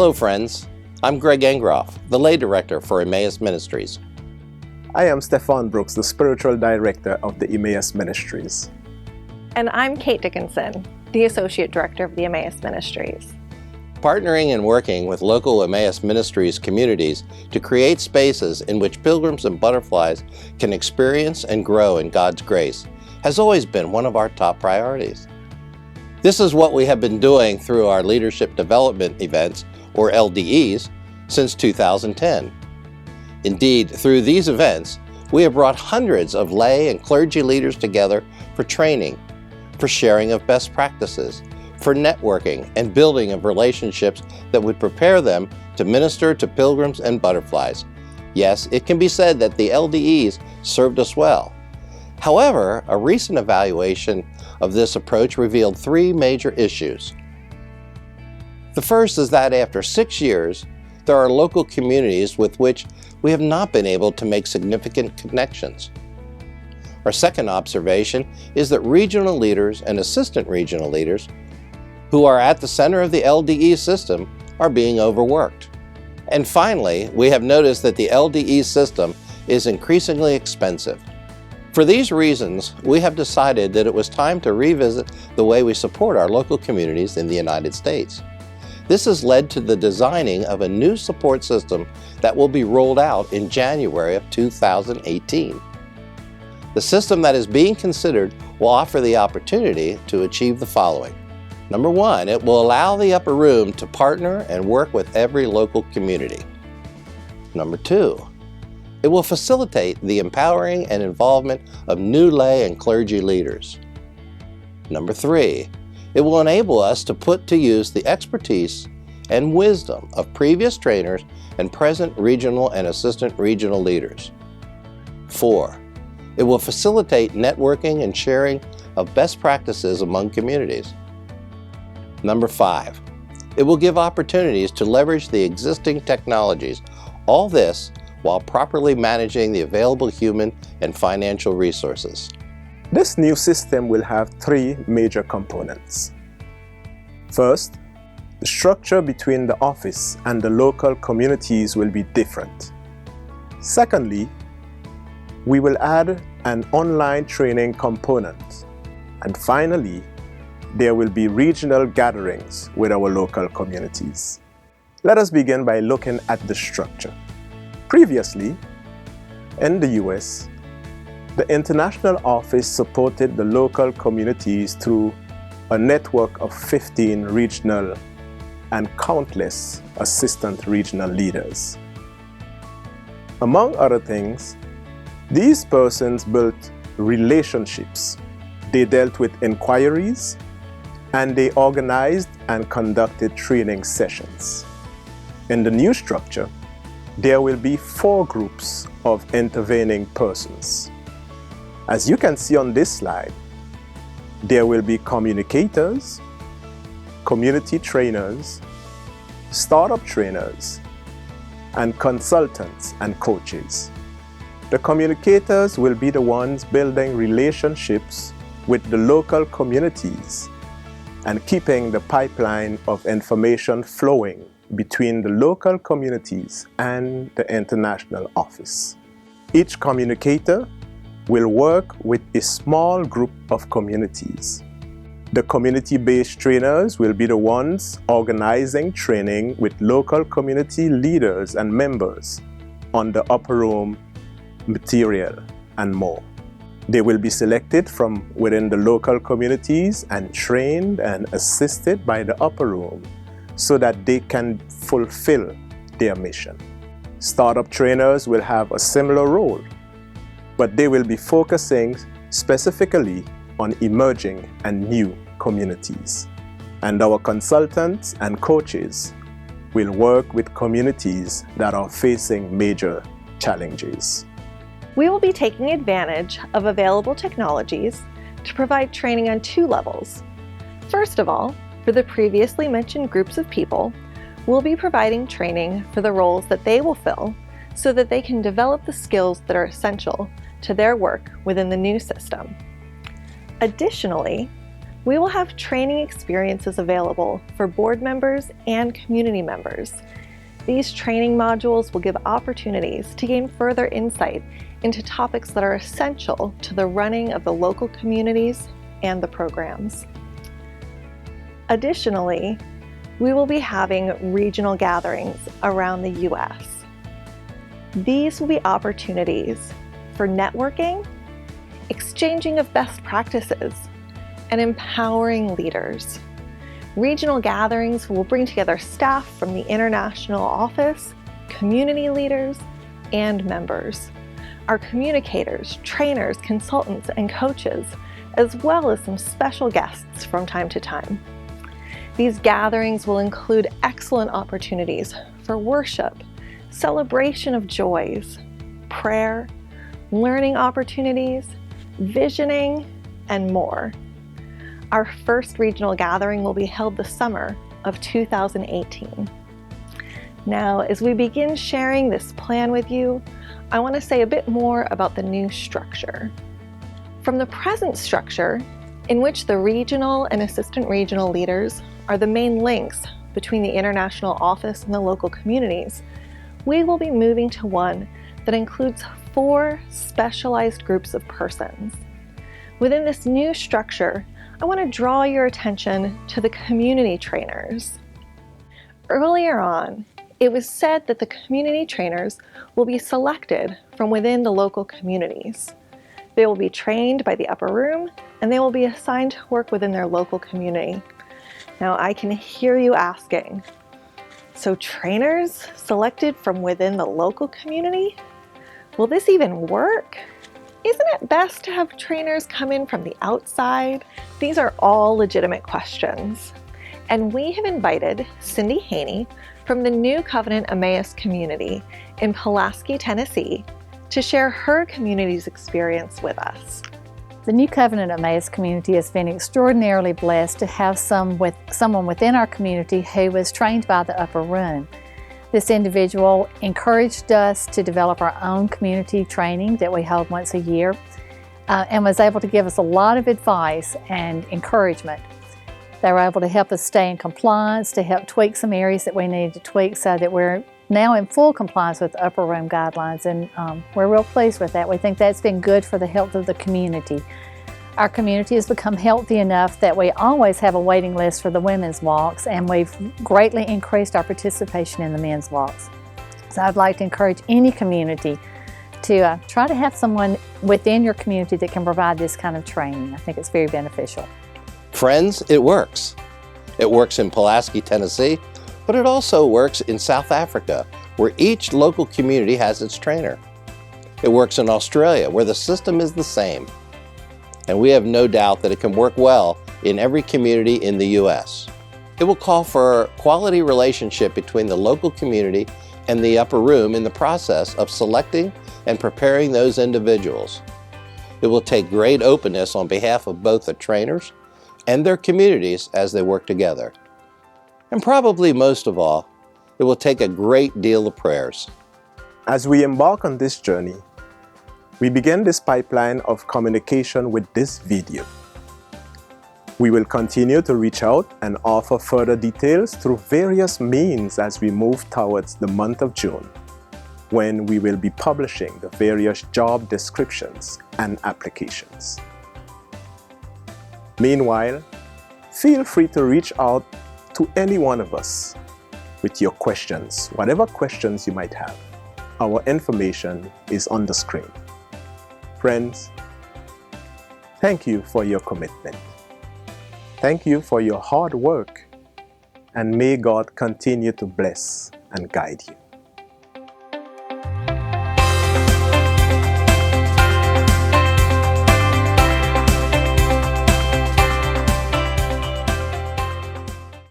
Hello friends, I'm Greg Engroff, the Lay Director for Emmaus Ministries. I am Stefan Brooks, the Spiritual Director of the Emmaus Ministries. And I'm Kate Dickinson, the Associate Director of the Emmaus Ministries. Partnering and working with local Emmaus Ministries communities to create spaces in which pilgrims and butterflies can experience and grow in God's grace has always been one of our top priorities. This is what we have been doing through our Leadership Development Events, or LDEs, since 2010. Indeed, through these events, we have brought hundreds of lay and clergy leaders together for training, for sharing of best practices, for networking and building of relationships that would prepare them to minister to pilgrims and butterflies. Yes, it can be said that the LDEs served us well. However, a recent evaluation of this approach revealed three major issues. The first is that after 6 years, there are local communities with which we have not been able to make significant connections. Our second observation is that regional leaders and assistant regional leaders who are at the center of the LDE system are being overworked. And finally, we have noticed that the LDE system is increasingly expensive. For these reasons, we have decided that it was time to revisit the way we support our local communities in the United States. This has led to the designing of a new support system that will be rolled out in January of 2018. The system that is being considered will offer the opportunity to achieve the following. Number one, it will allow the upper room to partner and work with every local community. Number two, it will facilitate the empowering and involvement of new lay and clergy leaders. Number three, it will enable us to put to use the expertise and wisdom of previous trainers and present regional and assistant regional leaders. 4. It will facilitate networking and sharing of best practices among communities. Number 5. It will give opportunities to leverage the existing technologies, all this while properly managing the available human and financial resources. This new system will have three major components. First, the structure between the office and the local communities will be different. Secondly, we will add an online training component. And finally, there will be regional gatherings with our local communities. Let us begin by looking at the structure. Previously, in the US, the International Office supported the local communities through a network of 15 regional and countless assistant regional leaders. Among other things, these persons built relationships. They dealt with inquiries, and they organized and conducted training sessions. In the new structure, there will be 4 groups of intervening persons. As you can see on this slide, there will be communicators, community trainers, startup trainers, and consultants and coaches. The communicators will be the ones building relationships with the local communities and keeping the pipeline of information flowing between the local communities and the international office. Each communicator will work with a small group of communities. The community-based trainers will be the ones organizing training with local community leaders and members on the upper room material and more. They will be selected from within the local communities and trained and assisted by the upper room so that they can fulfill their mission. Startup trainers will have a similar role, but they will be focusing specifically on emerging and new communities. And our consultants and coaches will work with communities that are facing major challenges. We will be taking advantage of available technologies to provide training on 2 levels. First of all, for the previously mentioned groups of people, we'll be providing training for the roles that they will fill so that they can develop the skills that are essential to their work within the new system. Additionally, we will have training experiences available for board members and community members. These training modules will give opportunities to gain further insight into topics that are essential to the running of the local communities and the programs. Additionally, we will be having regional gatherings around the U.S. These will be opportunities for networking, exchanging of best practices, and empowering leaders. Regional gatherings will bring together staff from the international office, community leaders, and members. Our communicators, trainers, consultants, and coaches, as well as some special guests from time to time. These gatherings will include excellent opportunities for worship, celebration of joys, prayer, learning opportunities, visioning, and more. Our first regional gathering will be held the summer of 2018. Now, as we begin sharing this plan with you, I want to say a bit more about the new structure. From the present structure, in which the regional and assistant regional leaders are the main links between the international office and the local communities, we will be moving to one that includes 4 specialized groups of persons. Within this new structure, I want to draw your attention to the community trainers. Earlier on, it was said that the community trainers will be selected from within the local communities. They will be trained by the upper room, and they will be assigned to work within their local community. Now, I can hear you asking, so trainers selected from within the local community? Will this even work? Isn't it best to have trainers come in from the outside? These are all legitimate questions. And we have invited Cindy Haney from the New Covenant Emmaus Community in Pulaski, Tennessee, to share her community's experience with us. The New Covenant Emmaus Community has been extraordinarily blessed to have someone within our community who was trained by the upper room. This individual encouraged us to develop our own community training that we hold once a year and was able to give us a lot of advice and encouragement. They were able to help us stay in compliance, to help tweak some areas that we needed to tweak so that we're now in full compliance with the upper room guidelines, and we're real pleased with that. We think that's been good for the health of the community. Our community has become healthy enough that we always have a waiting list for the women's walks, and we've greatly increased our participation in the men's walks. So I'd like to encourage any community to try to have someone within your community that can provide this kind of training. I think it's very beneficial. Friends, it works. It works in Pulaski, Tennessee, but it also works in South Africa, where each local community has its trainer. It works in Australia, where the system is the same. And we have no doubt that it can work well in every community in the U.S. It will call for a quality relationship between the local community and the upper room in the process of selecting and preparing those individuals. It will take great openness on behalf of both the trainers and their communities as they work together. And probably most of all, it will take a great deal of prayers. As we embark on this journey, we begin this pipeline of communication with this video. We will continue to reach out and offer further details through various means as we move towards the month of June, when we will be publishing the various job descriptions and applications. Meanwhile, feel free to reach out to any one of us with your questions, whatever questions you might have. Our information is on the screen. Friends, thank you for your commitment. Thank you for your hard work, and may God continue to bless and guide you.